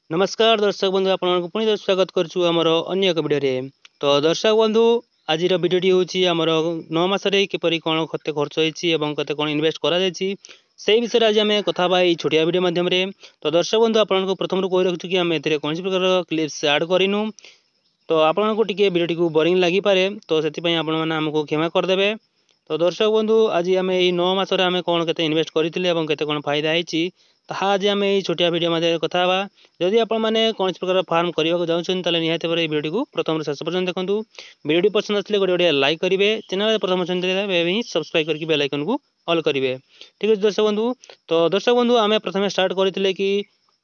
नमस्कार दर्शक बंधु आपको पुणी स्वागत करुँ आमर अन्य एक भिडियो। तो दर्शक बंधु आज भिडियोटी हूँ आमर 9 मासरे किपरि कौन केते खर्च होती केते कौन इन्वेस्ट करा से विषय आज आम कथा छोटिया भिडियो माध्यम। तो दर्शक बंधु आपको प्रथम कही रखु कि आम ए कौन प्रकार क्लिप्स ऐड करूँ। तो आपको टी भिडियोटी को बोरिंग लगिपे तो से आपको क्षमा करदे। तो दर्शक बंधु आज आम 9 मासरे आम कौन केते इन्वेस्ट करते कौन फायदा होती ताहा आज आम ये छोटिया भिडियो मध्य कथा बा। जदि आपने कौन प्रकार फार्म करने चाहते निहती भाव भिडियो को प्रथम शेष पर्यटन देखूँ। भिडियो पसंद आसले गोटे लाइक करेंगे, चैनल प्रथम सब्सक्राइब करके बेल आइकन को ऑल करेंगे। ठीक है दर्शक बंधु। तो दर्शक बंधु आम प्रथम स्टार्ट करते कि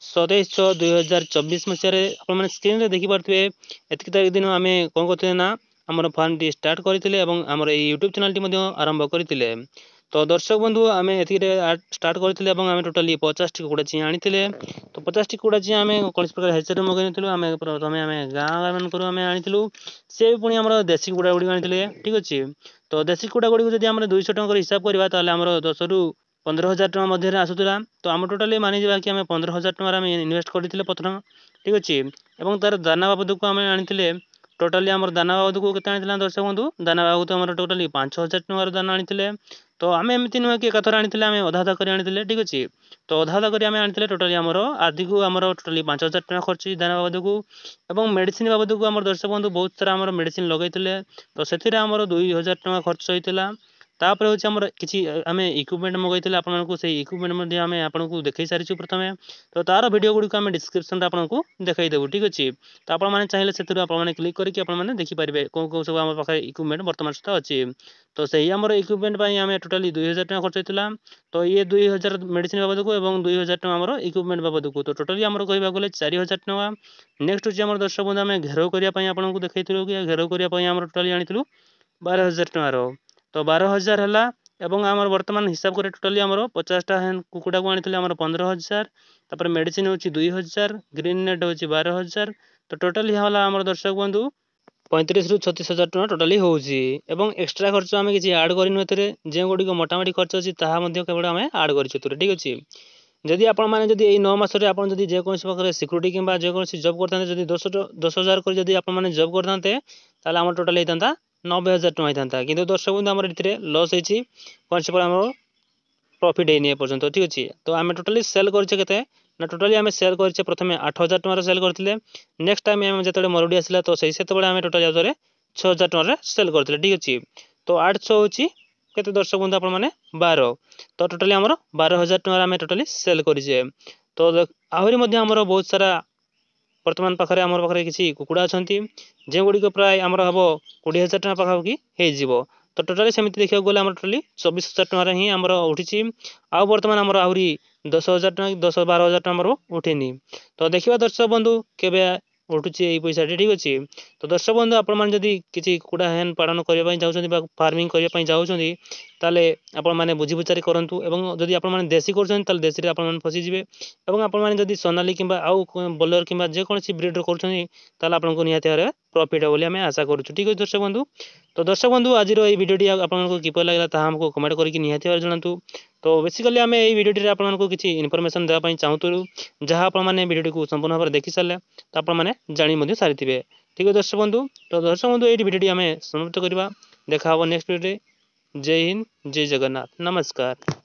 27/6/2024 मसीह स्क्रीन देखिपे एतिक तारीख दिन आम कौन करते ना आम फार्म टी स्टार्ट करते आमर यूट्यूब चैनल टी आरंभ करते। तो दर्शक बंधु आम ए स्टार्ट करते आम टोटाली 50 टी कुकुड़ा चिं आनी। तो 50 टी कुकुड़ा चिं आम कौन प्रकार हेचर मगेलु आम प्रथम आम गाँ मानक आनी सी पुणी आम देशी कुकुड़ा गुड़ी आनी। ठीक अच्छे। तो देशी कुकुड़ा गुड़ी को जब 200 टकर हिसाब करवा 10 ରୁ 15,000 टका मध्य आसूला। तो आम टोटाली मानि कि आम 15,000 टकर इन्वेस्ट करते प्रथम। ठीक अच्छे। और तार दाना बाबद को आम आनी टोटाली आम दाना बाबद को आनी दर्शक बंधु दाना बाबद आम टोटाली 5,000 टकर दाना आनी। तो आम एमती नुह कि एकाथर आनी आम अधा अधा कर आनी। ठीक अच्छे। तो अधा अधा कर आनी टोटाली आमर आदि को आम टोटाली 5,000 टका खर्च दाना बाबद को और मेडिसिन बाबद को आम दर्शक बंधु बहुत सारा आम मेडिसिन लगे। तो से आमर 2,000 टका खर्च होता। तापर हूँ आम कि आम इक्विपमेंट मगैले आपको से इक्विपमेंट आम आपको देखी सारी प्रथम। तो तार भिडियो गुड़िक आम डिस्क्रिप्शन आपको देखईदेवु। ठीक अच्छे। तो आपने चाहिए से क्लिक करके आपने देखिपारे कौन कौन सब आम पाखे इक्विपमेंट बर्तमान सुधा अच्छे। तो सही आम इक्विपमेंट आम टोटाली 2,000 टका खर्च होता। तो ये 2,000 मेडिसिन बाबद को और 2,000 टका आम इक्विपमेंट बाबद को तो टोटाली आम कह गले 4,000 टका। नेक्स्ट हूँ आम दर्शक बंधु आम घेराव करने आपको देखी कि घेराव करने आम टोटाली आनी 12,000 टकार। तो 12,000 है एवं आम बर्तमान हिसाब कर टोटाली आम 50टा कुकुड़ा को आनी आम 15,000। तापर मेडिसिन हूँ 2,000, ग्रीन नेट हूँ 12,000। तो टोटाली है आम दर्शक बंधु 35 ରୁ 36,000 टका टोटाली होउची। एवं एक्स्ट्रा खर्च आम किसी आड करनु जो गुड़िक मोटामोटी खर्च अच्छी ताहा केवल आम आड कर। ठीक अच्छे। जदि आप 9 मासरे आप जेको प्रकार सिक्यूरीटी कि जेकोसी जॉब करते 10,000 कर जॉब करते आम टोटाल होता 90,000 टका होता। कि दर्शक बंधु आम लस होती कौन से आम प्रॉफिट है पर्यंत। ठीक अच्छे। तो आम टोटाली सेल करते ना टोटाली आम सेल कर प्रथम 8,000 टकर सेल करते। नेक्स्ट टाइम आम जो मरुड़ी आसला तो से आम टोटाली 6,000 टकर सेल करते। ठीक अच्छे। तो 800 हूँ के दर्शक बंधु आप 12। तो टोटाली आम 12,000 टकर आम टोटाली सेल करे। तो आहरी आमर बहुत सारा वर्तमान पाखे आम पाखे किसी कुकुड़ा अच्छा जो गुड़िक प्राय आमर हम 20,000 टका पाखापाखि हो। तो टोटाली सेमती देखा गले आम टोटाली 24,000 टकर ही आम उठी। आउ बर्तमान आमर आहरी 10,000 टका 10-12,000 टका उठेनी। तो देखा दर्शक बंधु के उठुची यही पैसा। ठीक अच्छे। तो दर्शक बंधु आपड़ी किसी कुकुड़ा हेन पालन करने चाहते फार्मिंग करने चाहते ताले आपने बुझी बुझारी करूँ। और जदि आपने देशी कर देशी आप फसीजे और आपने सोनाली कि आउ बलर कि जेकोसी ब्रिडर कर निहती भाव प्रॉफिट है आम आशा करूँ। ठीक है दर्शक बंधु। तो दर्शक बंधु आज भिडियोटी आपको किपर लगे ताकू कमेंट करके निहती भाव जनातु। तो बेसिकली आम यही भिडियो आपको किसी इनफॉरमेशन देवाई चाहूँ जहाँ आपने भिडियो को संपूर्ण भाव देखी सारे तो आपने जानी सारी। ठीक है दर्शक बंधु। तो दर्शक बंधु ये भिडियोटी आम समाप्त करवा। देखा नेक्स्ट भिडियो। जय हिंद, जय जगन्नाथ, नमस्कार।